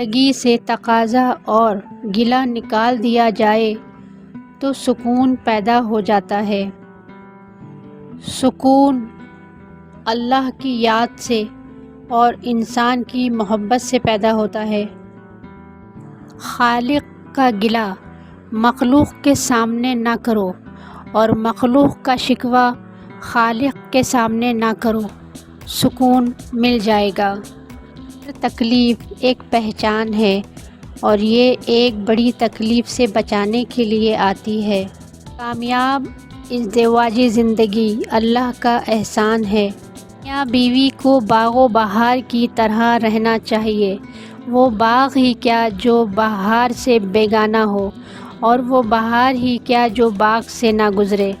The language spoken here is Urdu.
زندگی سے تقاضا اور گلہ نکال دیا جائے تو سکون پیدا ہو جاتا ہے۔ سکون اللہ کی یاد سے اور انسان کی محبت سے پیدا ہوتا ہے۔ خالق کا گلہ مخلوق کے سامنے نہ کرو اور مخلوق کا شکوہ خالق کے سامنے نہ کرو، سکون مل جائے گا۔ ہر تکلیف ایک پہچان ہے اور یہ ایک بڑی تکلیف سے بچانے کے لیے آتی ہے۔ کامیاب ازدواجی زندگی اللہ کا احسان ہے۔ میاں بیوی کو باغ و بہار کی طرح رہنا چاہیے، وہ باغ ہی کیا جو بہار سے بیگانہ ہو، اور وہ بہار ہی کیا جو باغ سے نہ گزرے۔